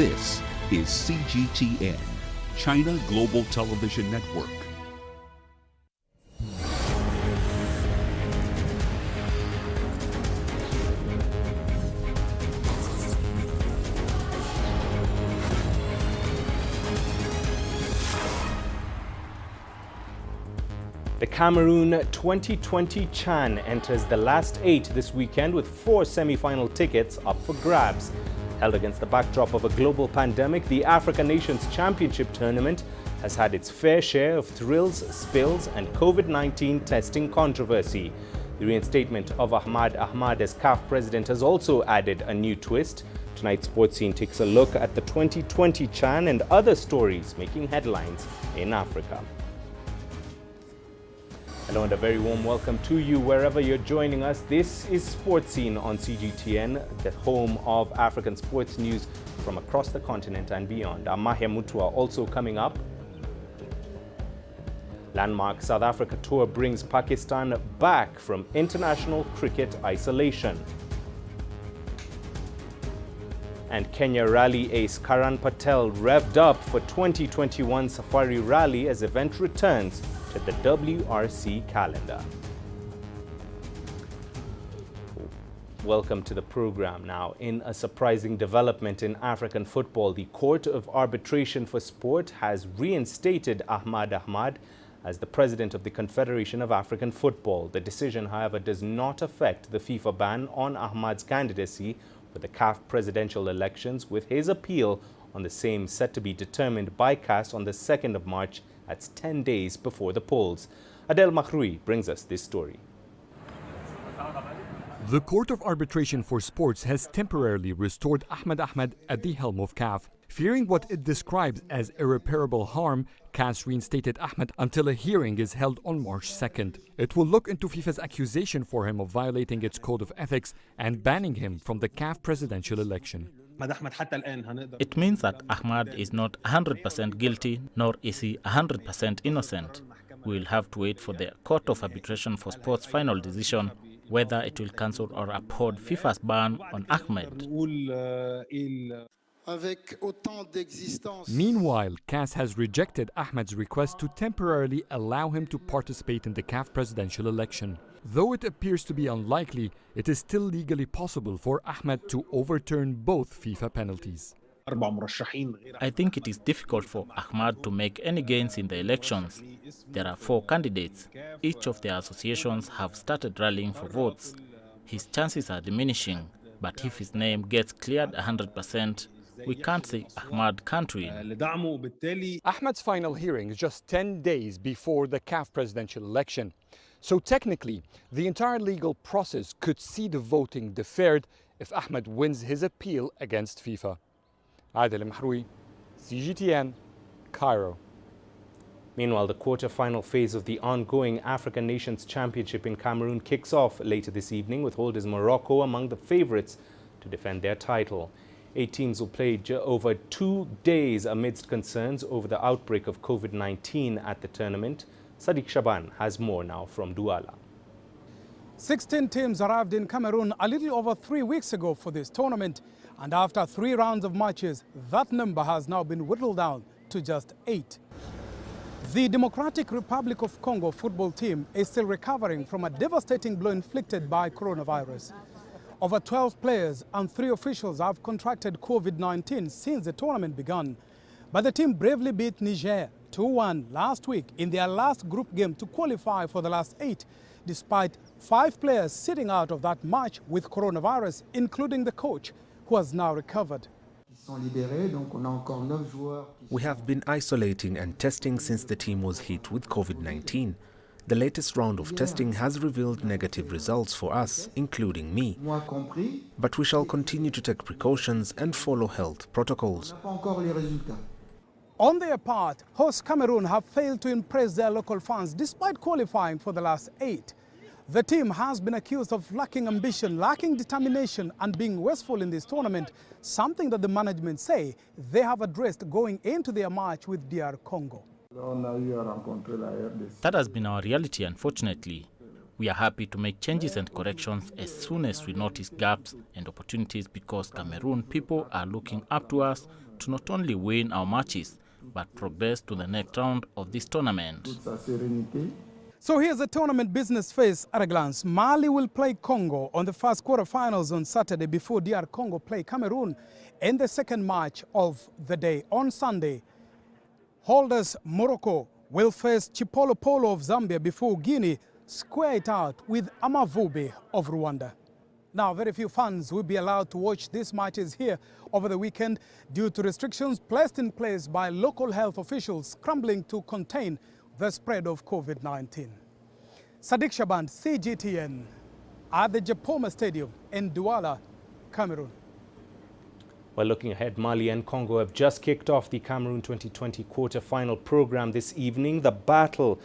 This is CGTN, China Global Television Network. The Cameroon 2020 Chan enters the last 8 this weekend with 4 semi-final tickets up for grabs. Held against the backdrop of a global pandemic, the African Nations Championship tournament has had its fair share of thrills, spills and COVID-19 testing controversy. The reinstatement of Ahmad Ahmad as CAF president has also added a new twist. Tonight's Sports Scene takes a look at the 2020 Chan and other stories making headlines in Africa. Hello and a very warm welcome to you wherever you're joining us. This is Sports Scene on CGTN, the home of African sports news from across the continent and beyond. I'm Mahia Mutua. Also coming up, landmark South Africa tour brings Pakistan back from international cricket isolation. And Kenya rally ace Karan Patel revved up for 2021 Safari Rally as event returns to the WRC calendar. Welcome to the program. Now, in a surprising development in African football, the Court of Arbitration for Sport has reinstated Ahmad Ahmad as the president of the Confederation of African Football. The decision, however, does not affect the FIFA ban on Ahmad's candidacy for the CAF presidential elections, with his appeal on the same set to be determined by CAS on the 2nd of March. That's 10 days before the polls. Adel Makhroui brings us this story. The Court of Arbitration for Sports has temporarily restored Ahmad Ahmad at the helm of CAF. Fearing what it describes as irreparable harm, CAS reinstated Ahmad until a hearing is held on March 2nd. It will look into FIFA's accusation for him of violating its code of ethics and banning him from the CAF presidential election. It means that Ahmad is not 100% guilty, nor is he 100% innocent. We will have to wait for the Court of Arbitration for Sport's final decision whether it will cancel or uphold FIFA's ban on Ahmed. Meanwhile, CAS has rejected Ahmad's request to temporarily allow him to participate in the CAF presidential election. Though it appears to be unlikely, it is still legally possible for Ahmad to overturn both FIFA penalties. I think it is difficult for Ahmad to make any gains in the elections. There are 4 candidates. Each of the associations have started rallying for votes. His chances are diminishing, but if his name gets cleared 100%, we can't say Ahmad can't win. Ahmad's final hearing is just 10 days before the CAF presidential election. So technically, the entire legal process could see the voting deferred if Ahmad wins his appeal against FIFA. Adel Makhroui, CGTN, Cairo. Meanwhile, the quarter-final phase of the ongoing African Nations Championship in Cameroon kicks off later this evening, with holders Morocco among the favourites to defend their title. 8 teams will play over 2 days amidst concerns over the outbreak of COVID-19 at the tournament. Sadiq Shaban has more now from Douala. 16 teams arrived in Cameroon a little over 3 weeks ago for this tournament, and after 3 rounds of matches, that number has now been whittled down to just 8. The Democratic Republic of Congo football team is still recovering from a devastating blow inflicted by coronavirus. Over 12 players and 3 officials have contracted COVID-19 since the tournament began. But the team bravely beat Niger 2-1 last week in their last group game to qualify for the last 8, despite 5 players sitting out of that match with coronavirus, including the coach, who has now recovered. We have been isolating and testing since the team was hit with COVID-19. The latest round of testing has revealed negative results for us, including me. But we shall continue to take precautions and follow health protocols. On their part, host Cameroon have failed to impress their local fans despite qualifying for the last 8. The team has been accused of lacking ambition, lacking determination and being wasteful in this tournament, something that the management say they have addressed going into their match with DR Congo. That has been our reality, unfortunately. We are happy to make changes and corrections as soon as we notice gaps and opportunities, because Cameroon people are looking up to us to not only win our matches, but progress to the next round of this tournament. So here's the tournament business phase at a glance. Mali will play Congo on the first quarterfinals on Saturday before DR Congo play Cameroon in the second match of the day. On Sunday, holders Morocco will face Chipolo Polo of Zambia before Guinea square it out with Amavubi of Rwanda. Now, very few fans will be allowed to watch these matches here over the weekend due to restrictions placed in place by local health officials scrambling to contain the spread of COVID-19. Sadiq Shaban, CGTN, at the Japoma Stadium in Douala, Cameroon. Well, looking ahead, Mali and Congo have just kicked off the Cameroon 2020 quarter-final program this evening. The battle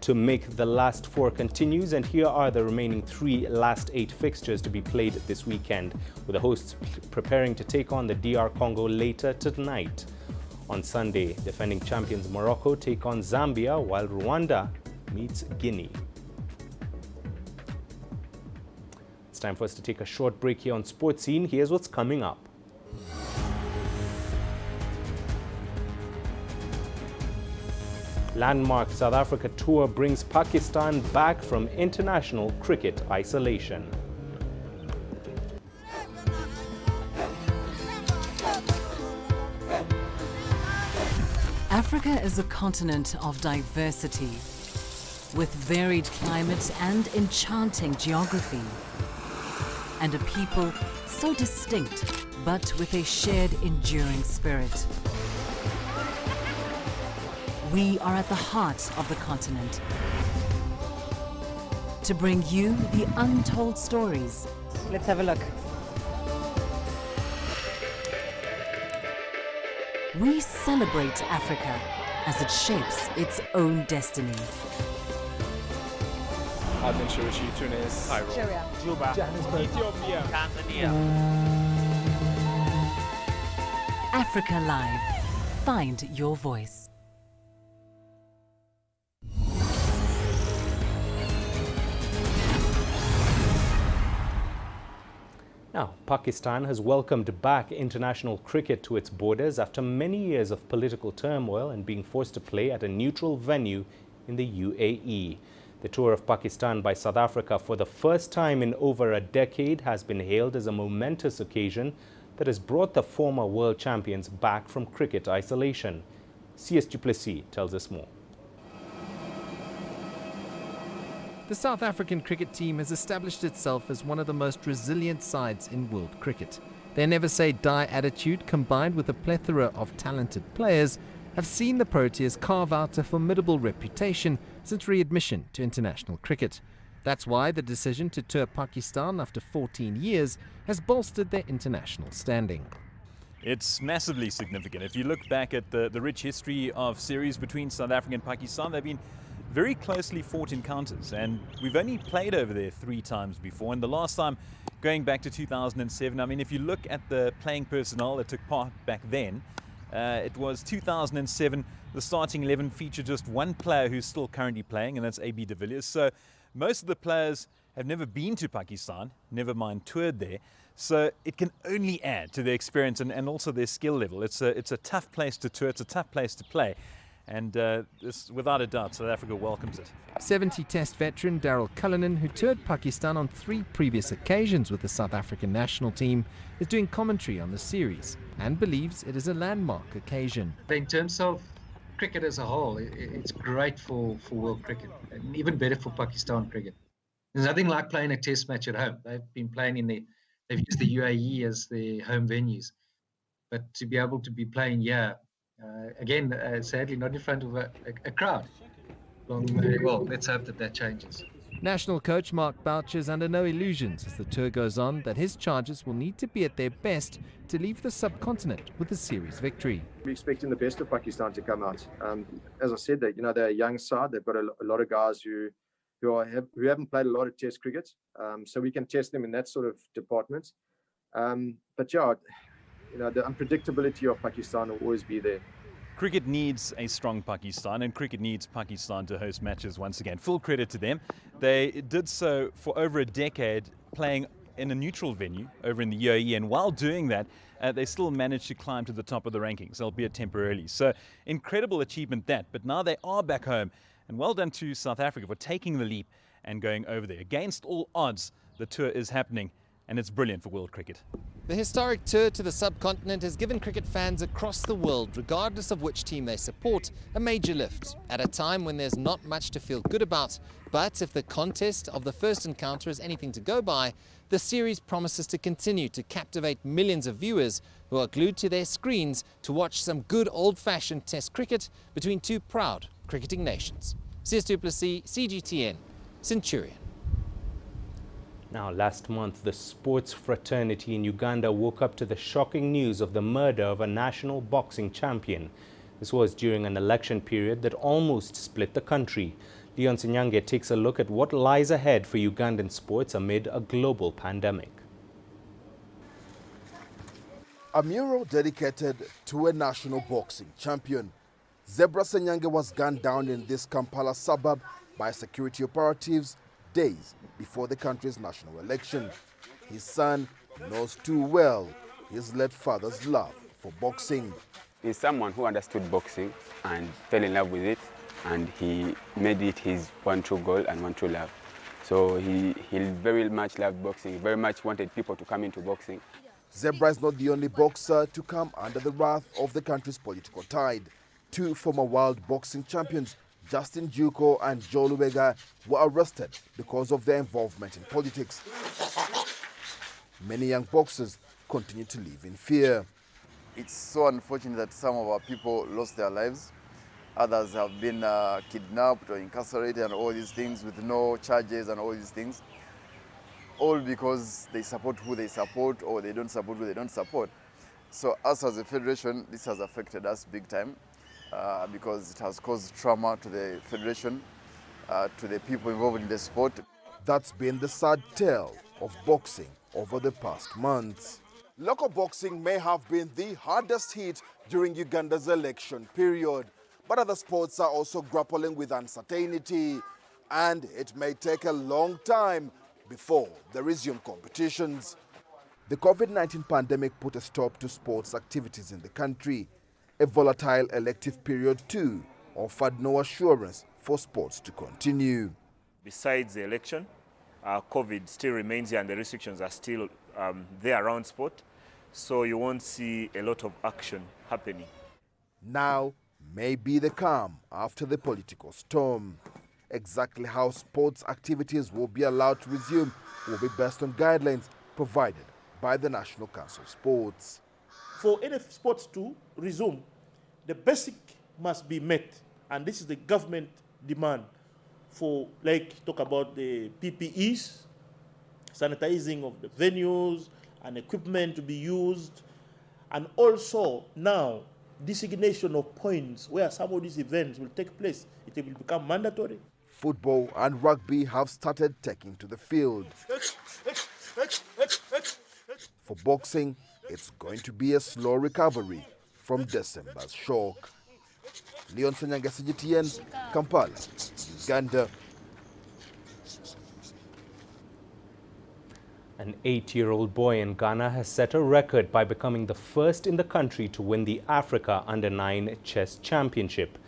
to make the last four continues, and here are the remaining three last 8 fixtures to be played this weekend, with the hosts preparing to take on the DR Congo later tonight. On Sunday, defending champions Morocco take on Zambia, while Rwanda meets Guinea. It's time for us to take a short break here on Sports Scene. Here's what's coming up. Landmark South Africa tour brings Pakistan back from international cricket isolation. Africa is a continent of diversity, with varied climates and enchanting geography, and a people so distinct, but with a shared enduring spirit. We are at the heart of the continent to bring you the untold stories. Let's have a look. We celebrate Africa as it shapes its own destiny. Tunis, Syria, Juba, Ethiopia, Tanzania. Africa Live. Find your voice. Now, Pakistan has welcomed back international cricket to its borders after many years of political turmoil and being forced to play at a neutral venue in the UAE. The tour of Pakistan by South Africa for the first time in over a decade has been hailed as a momentous occasion that has brought the former world champions back from cricket isolation. C.S. Duplessis tells us more. The South African cricket team has established itself as one of the most resilient sides in world cricket. Their never-say-die attitude, combined with a plethora of talented players, have seen the Proteas carve out a formidable reputation since readmission to international cricket. That's why the decision to tour Pakistan after 14 years has bolstered their international standing. It's massively significant. If you look back at the rich history of series between South Africa and Pakistan, they've been very closely fought encounters, and we've only played over there 3 times before, and the last time going back to 2007, I mean, if you look at the playing personnel that took part back then, it was 2007, the starting 11 featured just one player who's still currently playing, and that's A.B. de Villiers. So most of the players have never been to Pakistan, never mind toured there, so it can only add to their experience and also their skill level. It's a tough place to tour, it's a tough place to play. And this, without a doubt, South Africa welcomes it. 70-test veteran Daryl Cullinan, who toured Pakistan on 3 previous occasions with the South African national team, is doing commentary on the series and believes it is a landmark occasion. In terms of cricket as a whole, it's great for world cricket, and even better for Pakistan cricket. There's nothing like playing a test match at home. They've been playing they've used the UAE as their home venues. But to be able to be playing here, again, sadly, not in front of a crowd. Well, let's hope that changes. National coach Mark Boucher is under no illusions as the tour goes on that his charges will need to be at their best to leave the subcontinent with a series victory. We're expecting the best of Pakistan to come out. As I said, they're a young side. They've got a lot of guys who haven't played a lot of Test cricket, so we can test them in that sort of department. But yeah, the unpredictability of Pakistan will always be there. Cricket needs a strong Pakistan, and cricket needs Pakistan to host matches once again. Full credit to them. They did so for over a decade, playing in a neutral venue over in the UAE, and while doing that, they still managed to climb to the top of the rankings, albeit temporarily. So incredible achievement that, but now they are back home. And well done to South Africa for taking the leap and going over there. Against all odds, the tour is happening, and it's brilliant for world cricket. The historic tour to the subcontinent has given cricket fans across the world, regardless of which team they support, a major lift at a time when there's not much to feel good about. But if the contest of the first encounter is anything to go by, the series promises to continue to captivate millions of viewers who are glued to their screens to watch some good old-fashioned test cricket between two proud cricketing nations. CS2 CGTN, Centurion. Now, last month, the sports fraternity in Uganda woke up to the shocking news of the murder of a national boxing champion. This was during an election period that almost split the country. Leon Sinyange takes a look at what lies ahead for Ugandan sports amid a global pandemic. A mural dedicated to a national boxing champion. Zebra Sinyange was gunned down in this Kampala suburb by security operatives days before the country's national election. His son knows too well his late father's love for boxing. He's someone who understood boxing and fell in love with it, and he made it his one true goal and one true love. So he very much loved boxing, he very much wanted people to come into boxing. Zebra is not the only boxer to come under the wrath of the country's political tide. Two former world boxing champions, Justin Juko and Joe Luwega, were arrested because of their involvement in politics. Many young boxers continue to live in fear. It's so unfortunate that some of our people lost their lives. Others have been kidnapped or incarcerated and all these things with no charges and all these things. All because they support who they support or they don't support who they don't support. So us as a federation, this has affected us big time. Because it has caused trauma to the federation, to the people involved in the sport. That's been the sad tale of boxing over the past months. Local boxing may have been the hardest hit during Uganda's election period, but other sports are also grappling with uncertainty, and it may take a long time before they resume competitions. The COVID-19 pandemic put a stop to sports activities in the country. A volatile elective period too offered no assurance for sports to continue. Besides the election, COVID still remains here and the restrictions are still there around sport, so you won't see a lot of action happening. Now may be the calm after the political storm. Exactly how sports activities will be allowed to resume will be based on guidelines provided by the National Council of Sports. For any sports to resume, the basic must be met, and this is the government demand for, like, talk about the PPEs, sanitizing of the venues and equipment to be used, and also now designation of points where some of these events will take place. It will become mandatory. Football and rugby have started taking to the field. For boxing, it's going to be a slow recovery from December's shock. Leon Sinyange, CGTN, Kampala, Uganda. An 8-year-old boy in Ghana has set a record by becoming the first in the country to win the Africa Under-9 Chess Championship.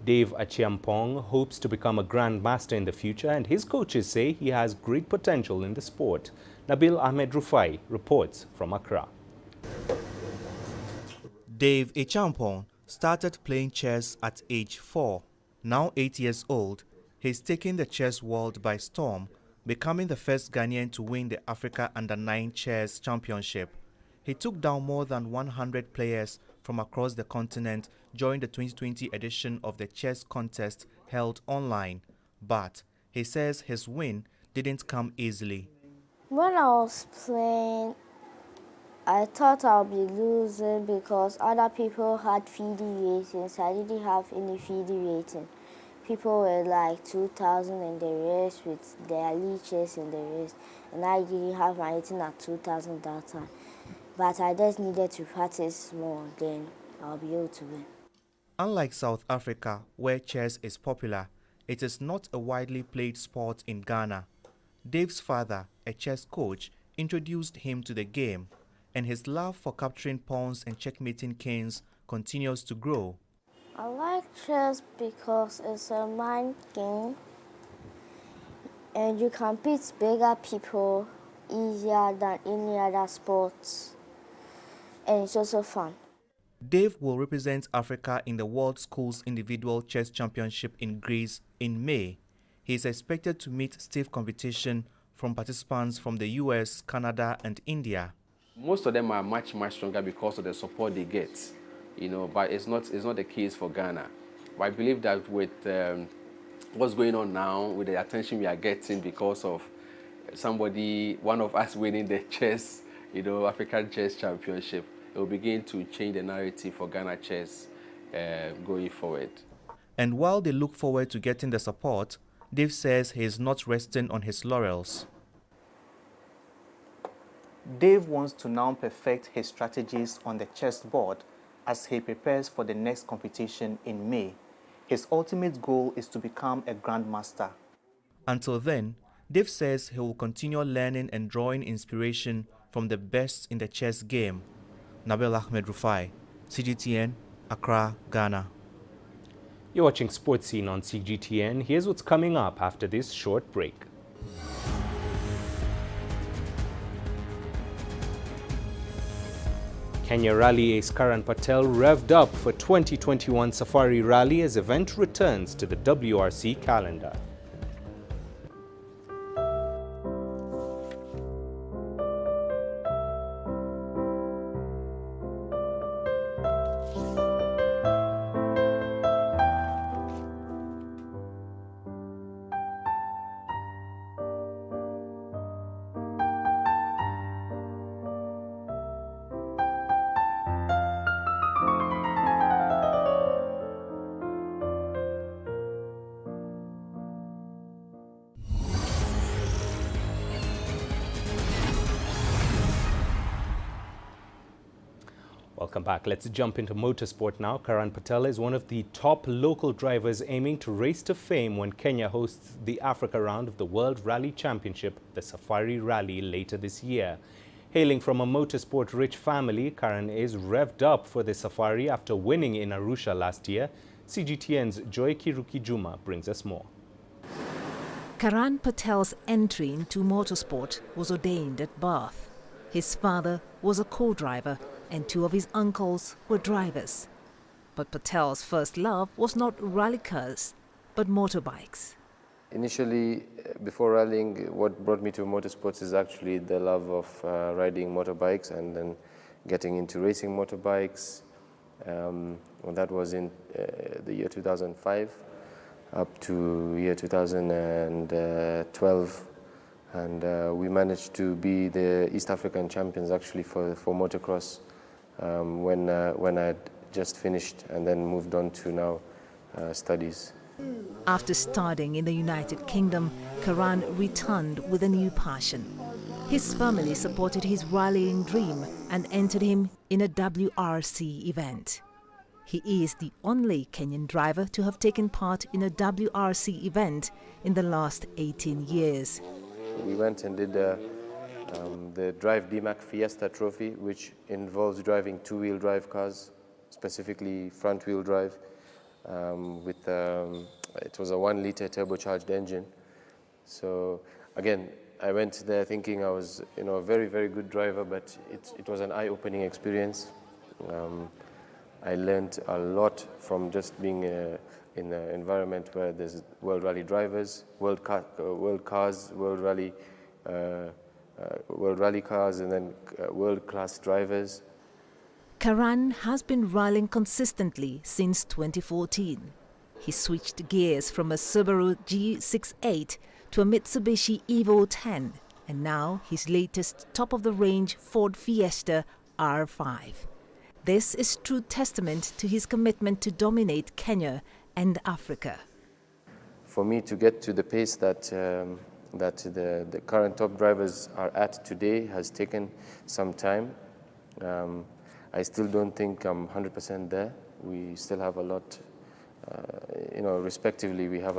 Dave Achiampong hopes to become a grandmaster in the future, and his coaches say he has great potential in the sport. Nabil Ahmed Rufai reports from Accra. Dave Achiampong started playing chess at age 4. Now 8 years old, he's taken the chess world by storm, becoming the first Ghanaian to win the Africa Under-9 Chess Championship. He took down more than 100 players from across the continent during the 2020 edition of the chess contest held online. But he says his win didn't come easily. When I was playing, I thought I'll be losing because other people had FIDE ratings. I didn't have any FIDE rating. People were like 2,000 in the race with their leeches in the race, and I didn't have my rating at 2,000 that time. But I just needed to practice more, then I'll be able to win. Unlike South Africa, where chess is popular, it is not a widely played sport in Ghana. Dave's father, a chess coach, introduced him to the game. and his love for capturing pawns and checkmating kings continues to grow. I like chess because it's a mind game and you can beat bigger people easier than any other sports, and it's also fun. Dave will represent Africa in the World Schools Individual Chess Championship in Greece in May. He is expected to meet stiff competition from participants from the US, Canada, and India. Most of them are much stronger because of the support they get, but it's not the case for Ghana. But I believe that with what's going on now, with the attention we are getting because of one of us winning the chess, African Chess Championship, it will begin to change the narrative for Ghana chess going forward. And while they look forward to getting the support, Dave says he is not resting on his laurels. Dave wants to now perfect his strategies on the chessboard as he prepares for the next competition in May. His ultimate goal is to become a grandmaster. Until then, Dave says he will continue learning and drawing inspiration from the best in the chess game. Nabil Ahmed Rufai, CGTN, Accra, Ghana. You're watching Sports Scene on CGTN. Here's what's coming up after this short break. Kenya Rally ace Karan Patel revved up for 2021 Safari Rally as event returns to the WRC calendar. Welcome back. Let's jump into motorsport now. Karan Patel is one of the top local drivers aiming to race to fame when Kenya hosts the Africa round of the World Rally Championship, the Safari Rally, later this year. Hailing from a motorsport-rich family, Karan is revved up for the Safari after winning in Arusha last year. CGTN's Joy Kiruki Juma brings us more. Karan Patel's entry into motorsport was ordained at birth. His father was a co-driver and two of his uncles were drivers. But Patel's first love was not rally cars, but motorbikes. Initially, before rallying, what brought me to motorsports is actually the love of riding motorbikes and then getting into racing motorbikes. Well, that was in the year 2005 up to year 2012. And we managed to be the East African champions actually for motocross when I had just finished and then moved on to now studies. After studying in the United Kingdom, Karan returned with a new passion. His family supported his rallying dream and entered him in a WRC event. He is the only Kenyan driver to have taken part in a WRC event in the last 18 years. We went and did the Drive DMAC Fiesta Trophy, which involves driving two-wheel drive cars, specifically front-wheel drive, with it was a 1-liter turbocharged engine. So again, I went there thinking I was, a very, very good driver, but it was an eye-opening experience. I learned a lot from just being in an environment where there's World Rally drivers, World cars, World Rally cars, and then world-class drivers. Karan has been rallying consistently since 2014. He switched gears from a Subaru G68 to a Mitsubishi Evo 10, and now his latest top-of-the-range Ford Fiesta R5. This is true testament to his commitment to dominate Kenya and Africa. For me to get to the pace that the current top drivers are at today has taken some time. I still don't think I'm 100% there. We still have a lot, respectively, we have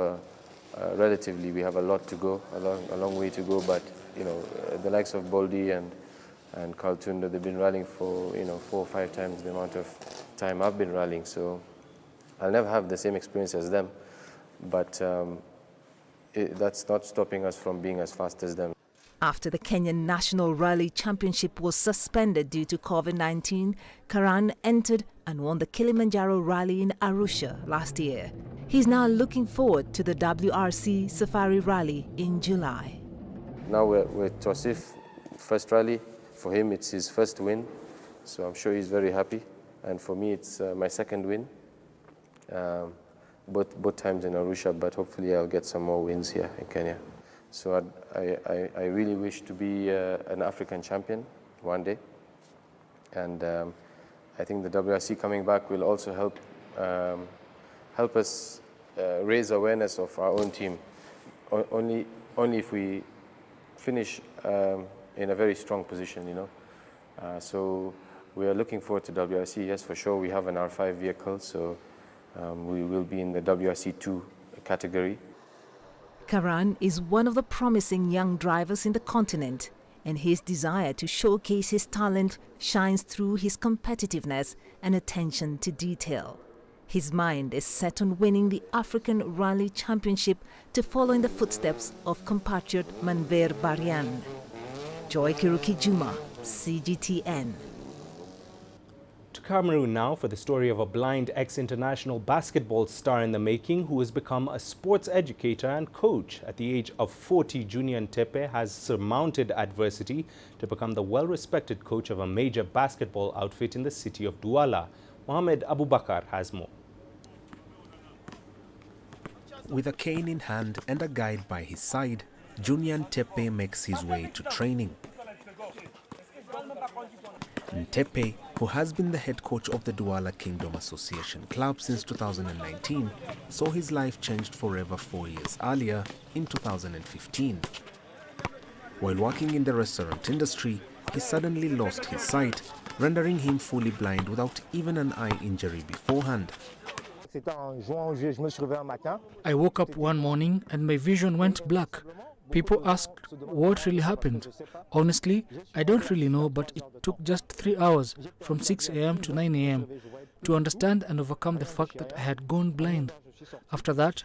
relatively, we have a lot to go, a long way to go, but, the likes of Boldy and and Kaltunda, they've been rallying for 4 or 5 times the amount of time I've been rallying. So I'll never have the same experience as them, but that's not stopping us from being as fast as them. After the Kenyan National Rally Championship was suspended due to COVID-19, Karan entered and won the Kilimanjaro Rally in Arusha last year. He's now looking forward to the WRC Safari Rally in July. Now we're Tosif, first rally. For him, it's his first win, so I'm sure he's very happy. And for me, it's my second win, both times in Arusha, but hopefully I'll get some more wins here in Kenya. So I really wish to be an African champion one day. And I think the WRC coming back will also help us raise awareness of our own team. Only if we finish in a very strong position, So we are looking forward to WRC, yes, for sure. We have an R5 vehicle, so we will be in the WRC2 category. Karan is one of the promising young drivers in the continent, and his desire to showcase his talent shines through his competitiveness and attention to detail. His mind is set on winning the African Rally Championship to follow in the footsteps of compatriot Manver Barian. Joy Kiruki Juma, CGTN. To Cameroon now for the story of a blind ex-international basketball star in the making who has become a sports educator and coach. At the age of 40, Junior Ntepe has surmounted adversity to become the well-respected coach of a major basketball outfit in the city of Douala. Mohamed Abubakar has more. With a cane in hand and a guide by his side, Junior Ntepe makes his way to training. Ntepe, who has been the head coach of the Douala Kingdom Association Club since 2019, saw his life changed forever 4 years earlier in 2015. While working in the restaurant industry, he suddenly lost his sight, rendering him fully blind without even an eye injury beforehand. I woke up one morning and my vision went black. People asked what really happened. Honestly, I don't really know, but it took just 3 hours, from 6 a.m. to 9 a.m., to understand and overcome the fact that I had gone blind. After that,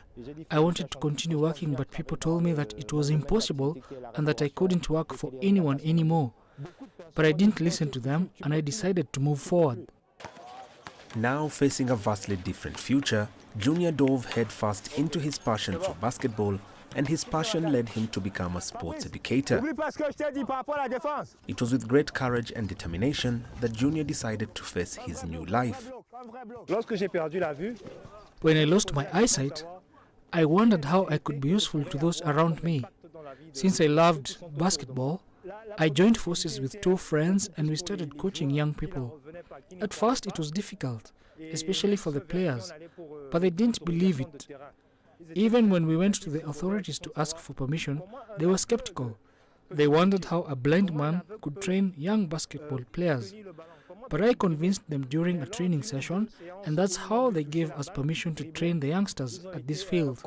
I wanted to continue working, but people told me that it was impossible and that I couldn't work for anyone anymore. But I didn't listen to them, and I decided to move forward. Now facing a vastly different future, Junior dove headfirst into his passion for basketball, and his passion led him to become a sports educator. It was with great courage and determination that Junior decided to face his new life. When I lost my eyesight, I wondered how I could be useful to those around me. Since I loved basketball, I joined forces with 2 friends and we started coaching young people. At first it was difficult, especially for the players, but they didn't believe it. Even when we went to the authorities to ask for permission, they were skeptical. They wondered how a blind man could train young basketball players. But I convinced them during a training session, and that's how they gave us permission to train the youngsters at this field.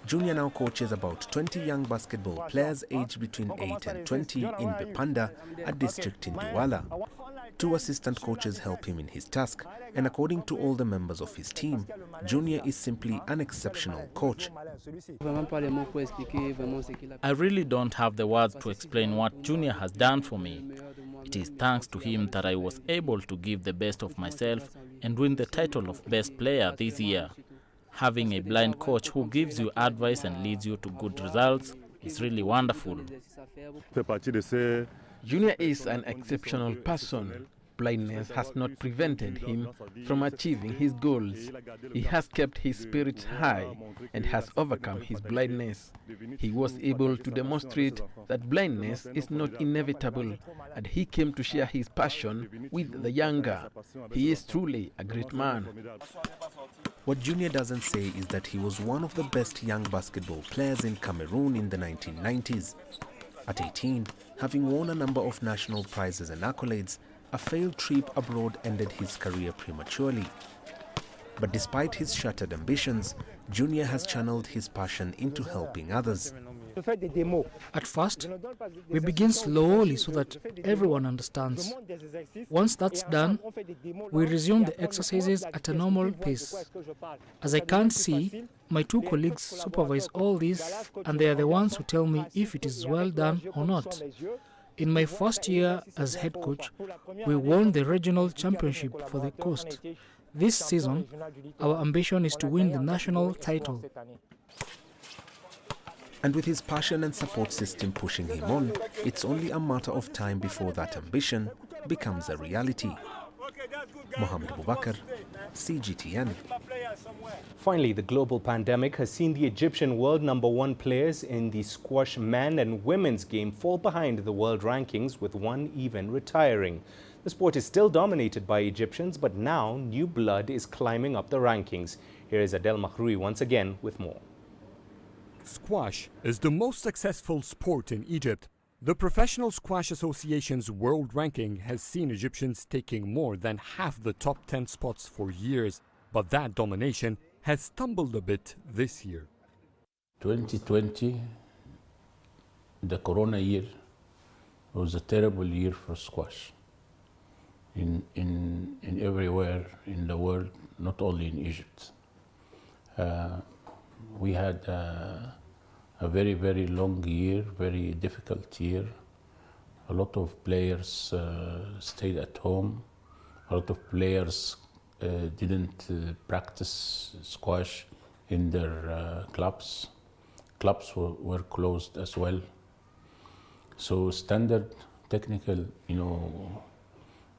Junior now coaches about 20 young basketball players aged between 8 and 20 in Bepanda, a district in Douala. 2 assistant coaches help him in his task, and according to all the members of his team, Junior is simply an exceptional coach. I really don't have the words to explain what Junior has done for me. It is thanks to him that I was able to give the best of myself and win the title of Best Player this year. Having a blind coach who gives you advice and leads you to good results is really wonderful. Junior is an exceptional person. Blindness has not prevented him from achieving his goals. He has kept his spirits high and has overcome his blindness. He was able to demonstrate that blindness is not inevitable, and he came to share his passion with the younger. He is truly a great man. What Junior doesn't say is that he was one of the best young basketball players in Cameroon in the 1990s. At 18, having won a number of national prizes and accolades, a failed trip abroad ended his career prematurely. But despite his shattered ambitions, Junior has channeled his passion into helping others. At first, we begin slowly so that everyone understands. Once that's done, we resume the exercises at a normal pace. As I can't see, my two colleagues supervise all this, and they are the ones who tell me if it is well done or not. In my first year as head coach, we won the regional championship for the coast. This season, our ambition is to win the national title. And with his passion and support system pushing him on, it's only a matter of time before that ambition becomes a reality. Mohamed Bubakar, CGTN. Finally, the global pandemic has seen the Egyptian world #1 players in the squash men and women's game fall behind the world rankings, with one even retiring. The sport is still dominated by Egyptians, but now new blood is climbing up the rankings. Here is Adel Mahroui once again with more. Squash is the most successful sport in Egypt. The Professional Squash Association's world ranking has seen Egyptians taking more than half the top 10 spots for years, but that domination has stumbled a bit this year. 2020, the corona year, was a terrible year for squash. In everywhere in the world, not only in Egypt. We had a very, very long year, very difficult year. A lot of players stayed at home. A lot of players didn't practice squash in their clubs. Clubs were closed as well. So standard technical,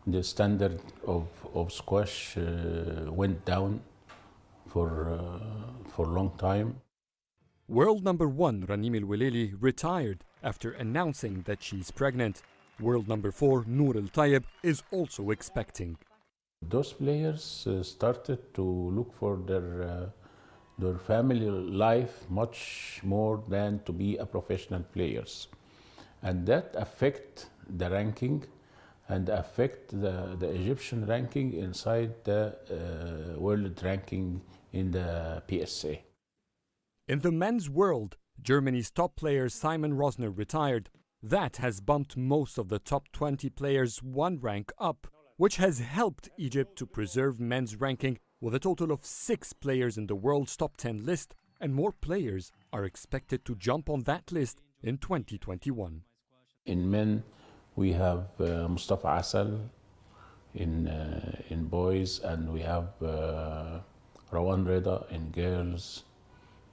the standard of squash went down for a long time. World #1 Ranim El Weleli retired after announcing that she's pregnant. World #4 Noor El Tayeb is also expecting. Those players started to look for their family life much more than to be a professional players, and that affect the ranking and affect the Egyptian ranking inside the world ranking in the PSA. In the men's world, Germany's top player Simon Rosner retired. That has bumped most of the top 20 players one rank up, which has helped Egypt to preserve men's ranking with a total of 6 players in the world's top 10 list, and more players are expected to jump on that list in 2021. In men, we have Mustafa Asal in boys, and we have Rawan Reda in girls,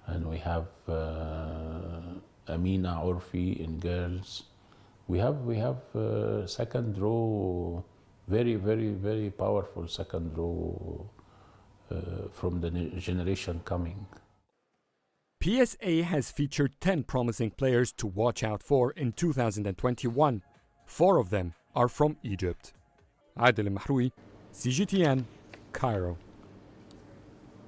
and we have Amina Orfi in girls. We have second row, very, very, very powerful second row from the generation coming. PSA has featured 10 promising players to watch out for in 2021. 4 of them are from Egypt. Adel Mahroui, CGTN, Cairo.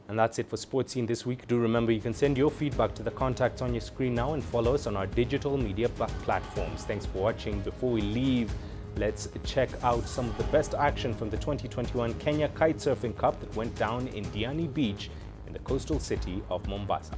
And that's it for Sports Scene this week. Do remember you can send your feedback to the contacts on your screen now and follow us on our digital media platforms. Thanks for watching. Before we leave, let's check out some of the best action from the 2021 Kenya Kitesurfing Cup that went down in Diani Beach in the coastal city of Mombasa.